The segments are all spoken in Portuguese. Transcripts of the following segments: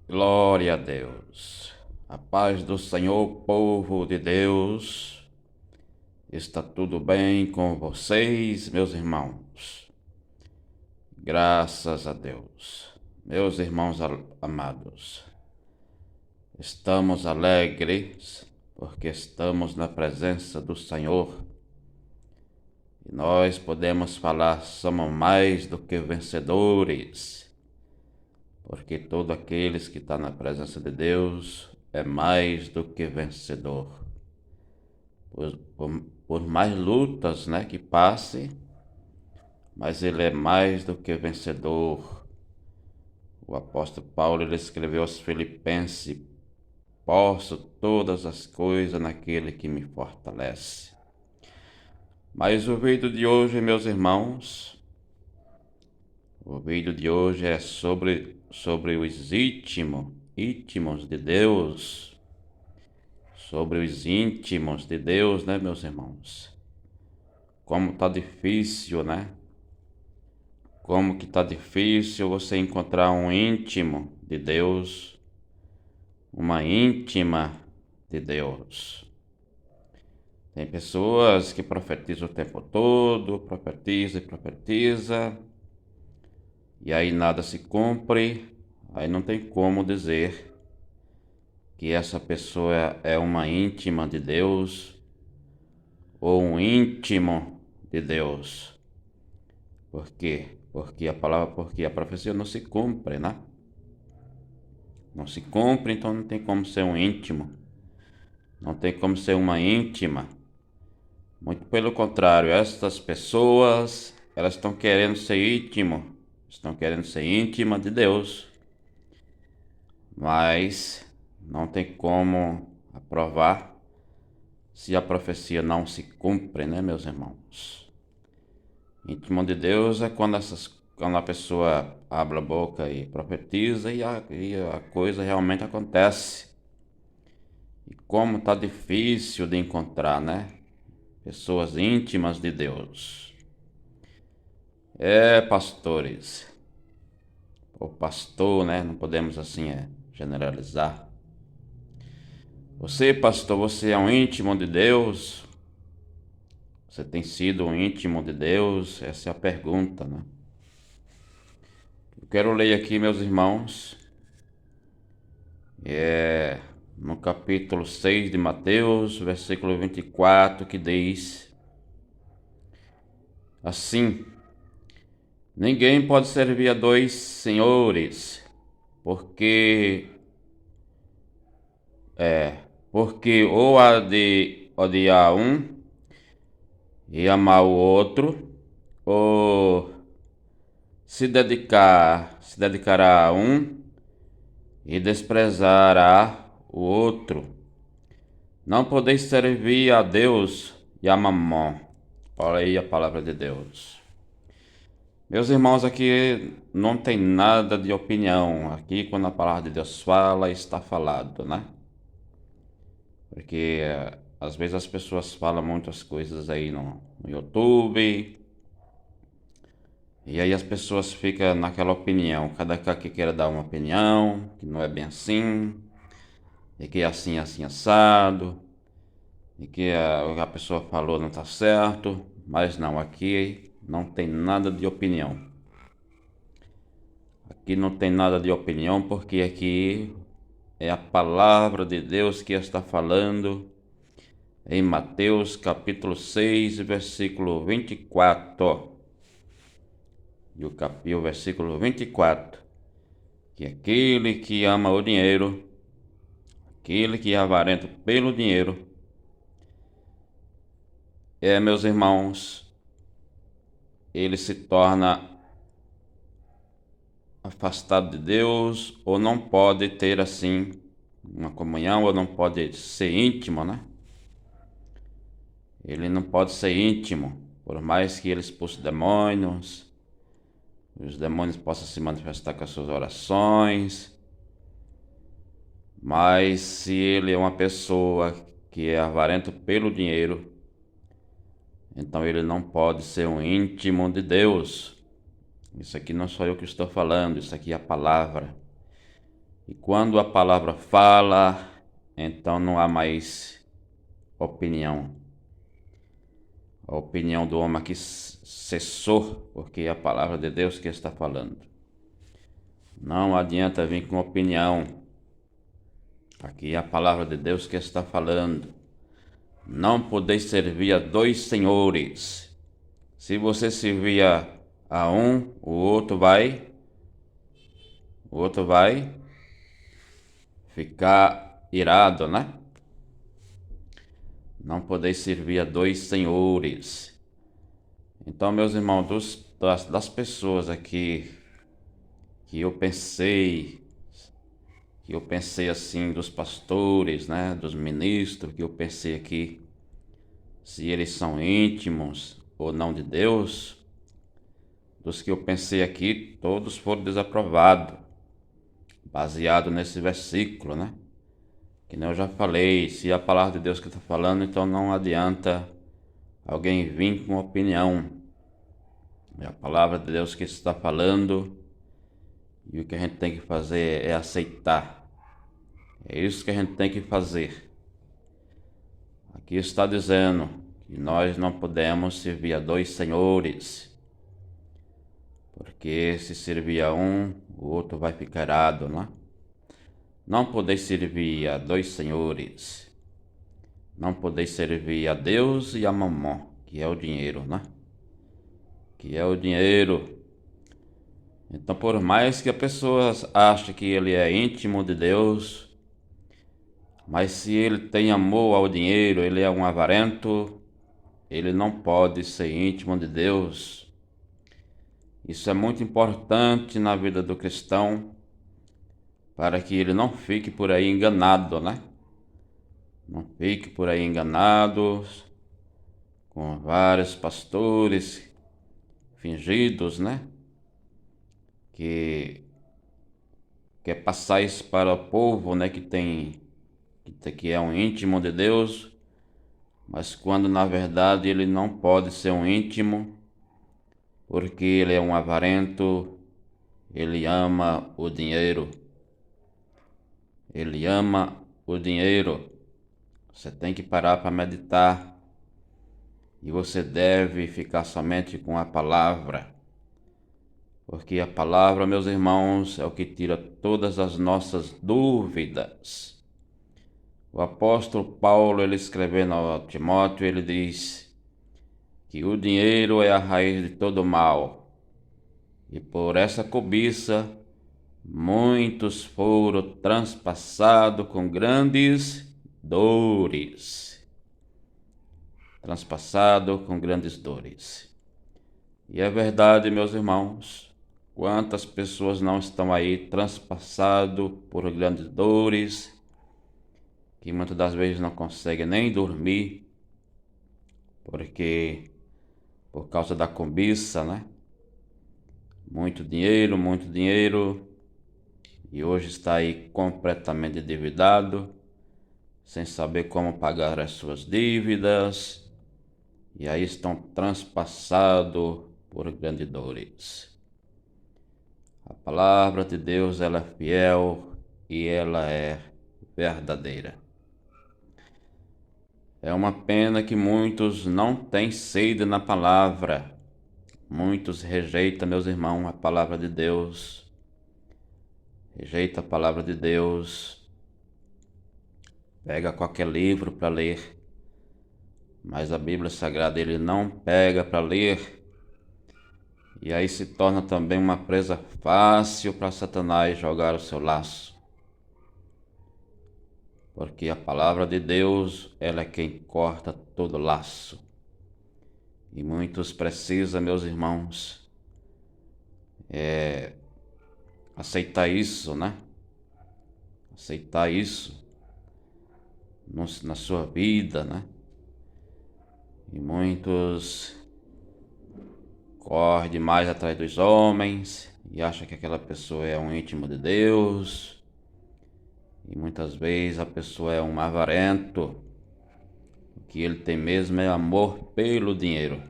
Glória a Deus. A paz do Senhor, povo de Deus. Está tudo bem com vocês, meus irmãos? Graças a Deus. Meus irmãos amados, estamos alegres porque estamos na presença do Senhor. E nós podemos falar, somos mais do que vencedores, porque todo aqueles que estão na presença de Deus é mais do que vencedor. Por mais lutas, que passe, mas ele é mais do que vencedor. O apóstolo Paulo, ele escreveu aos Filipenses: posso todas as coisas naquele que me fortalece. Mas o vídeo de hoje, meus irmãos, é sobre os íntimos de Deus. Sobre os íntimos de Deus, meus irmãos? Como tá difícil, Como que tá difícil você encontrar um íntimo de Deus, uma íntima de Deus. Tem pessoas que profetizam o tempo todo, profetiza, e aí nada se cumpre, aí não tem como dizer que essa pessoa é uma íntima de Deus ou um íntimo de Deus. Por quê? Porque a profecia não se cumpre, Não se cumpre, então não tem como ser um íntimo. Não tem como ser uma íntima. Muito pelo contrário, essas pessoas, elas estão querendo ser íntima de Deus. Mas não tem como aprovar se a profecia não se cumpre, meus irmãos? Íntimo de Deus é quando a pessoa abre a boca e profetiza e a coisa realmente acontece. E como está difícil de encontrar, pessoas íntimas de Deus. Pastores, ou pastor, não podemos assim generalizar. Você, pastor, você é um íntimo de Deus? Você tem sido um íntimo de Deus? Essa é a pergunta, Eu quero ler aqui, meus irmãos, no capítulo 6 de Mateus, versículo 24, que diz assim: ninguém pode servir a dois senhores, porque ou há de odiar um e amar o outro, ou se dedicará a um e desprezará o outro. Não podeis servir a Deus e a Mamon. Olha aí a palavra de Deus. Meus irmãos, aqui não tem nada de opinião. Aqui, quando a palavra de Deus fala, está falado, Porque às vezes as pessoas falam muitas coisas aí no YouTube, e aí as pessoas ficam naquela opinião. Cada que quer dar uma opinião, que não é bem assim, e que é assim, assim, assado, e que a pessoa falou não está certo. Mas não, aqui não tem nada de opinião. Aqui não tem nada de opinião, porque aqui é a palavra de Deus que está falando em Mateus capítulo 6, versículo 24. E o versículo 24, que aquele que ama o dinheiro, aquele que é avarento pelo dinheiro, meus irmãos, ele se torna afastado de Deus, ou não pode ter assim uma comunhão, ou não pode ser íntimo, Ele não pode ser íntimo, por mais que ele expulse demônios, os demônios possam se manifestar com as suas orações. Mas se ele é uma pessoa que é avarento pelo dinheiro, então ele não pode ser um íntimo de Deus. Isso aqui não sou eu que estou falando, isso aqui é a palavra. E quando a palavra fala, então não há mais opinião. A opinião do homem aqui cessou, porque é a palavra de Deus que está falando. Não adianta vir com opinião. Aqui é a palavra de Deus que está falando. Não podeis servir a dois senhores. Se você servir a um, o outro vai ficar irado, né? Não podeis servir a dois senhores. Então, meus irmãos, das pessoas aqui que eu pensei assim, dos pastores, né, dos ministros, que eu pensei aqui, se eles são íntimos ou não de Deus, dos que eu pensei aqui, todos foram desaprovados, baseado nesse versículo, né? Que nem eu já falei, se é a palavra de Deus que está falando, então não adianta alguém vir com opinião. É a palavra de Deus que está falando e o que a gente tem que fazer é aceitar. É isso que a gente tem que fazer. Aqui está dizendo que nós não podemos servir a dois senhores, porque se servir a um, o outro vai ficar irado, né? Não podeis servir a dois senhores. Não podeis servir a Deus e a Mamon, que é o dinheiro, né? Que é o dinheiro. Então, por mais que a pessoa ache que ele é íntimo de Deus, mas se ele tem amor ao dinheiro, ele é um avarento, ele não pode ser íntimo de Deus. Isso é muito importante na vida do cristão, para que ele não fique por aí enganado, né? Não fique por aí enganado com vários pastores fingidos, né? Que quer passar isso para o povo, né? Que é um íntimo de Deus, mas quando na verdade ele não pode ser um íntimo, porque ele é um avarento, ele ama o dinheiro. Ele ama o dinheiro. Você tem que parar para meditar. E você deve ficar somente com a palavra. Porque a palavra, meus irmãos, é o que tira todas as nossas dúvidas. O apóstolo Paulo, ele escrevendo a Timóteo, ele diz que o dinheiro é a raiz de todo mal. E por essa cobiça, muitos foram transpassados com grandes dores. Transpassado com grandes dores. E é verdade, meus irmãos, quantas pessoas não estão aí transpassado por grandes dores, que muitas das vezes não conseguem nem dormir, porque por causa da cobiça, né? Muito dinheiro, e hoje está aí completamente endividado, sem saber como pagar as suas dívidas, e aí estão transpassados por grandes dores. A palavra de Deus, ela é fiel e ela é verdadeira. É uma pena que muitos não têm sede na palavra. Muitos rejeitam, meus irmãos, a palavra de Deus. Rejeita a palavra de Deus. Pega qualquer livro para ler, mas a Bíblia Sagrada ele não pega para ler, e aí se torna também uma presa fácil para Satanás jogar o seu laço. Porque a palavra de Deus, ela é quem corta todo laço. E muitos precisam, meus irmãos, aceitar isso, né? Aceitar isso na sua vida, né? E muitos correm demais atrás dos homens e acham que aquela pessoa é um íntimo de Deus. E muitas vezes a pessoa é um avarento. O que ele tem mesmo é amor pelo dinheiro.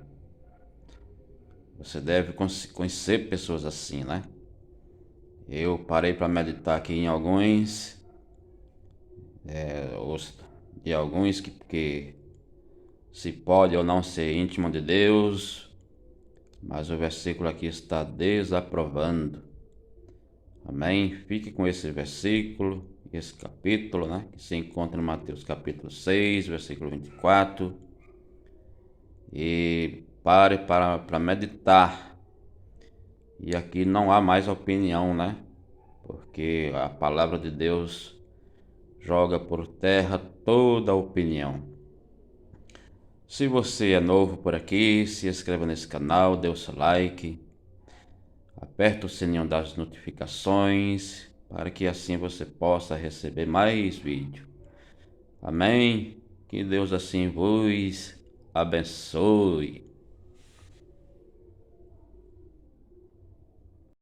Você deve conhecer pessoas assim, né? Eu parei para meditar aqui em alguns, de alguns que se pode ou não ser íntimo de Deus, mas o versículo aqui está desaprovando. Amém? Fique com esse versículo, esse capítulo, né? Que se encontra em Mateus capítulo 6, versículo 24. E pare para meditar. E aqui não há mais opinião, né? Porque a palavra de Deus joga por terra toda opinião. Se você é novo por aqui, se inscreva nesse canal, dê o seu like, aperta o sininho das notificações, para que assim você possa receber mais vídeo. Amém? Que Deus assim vos abençoe.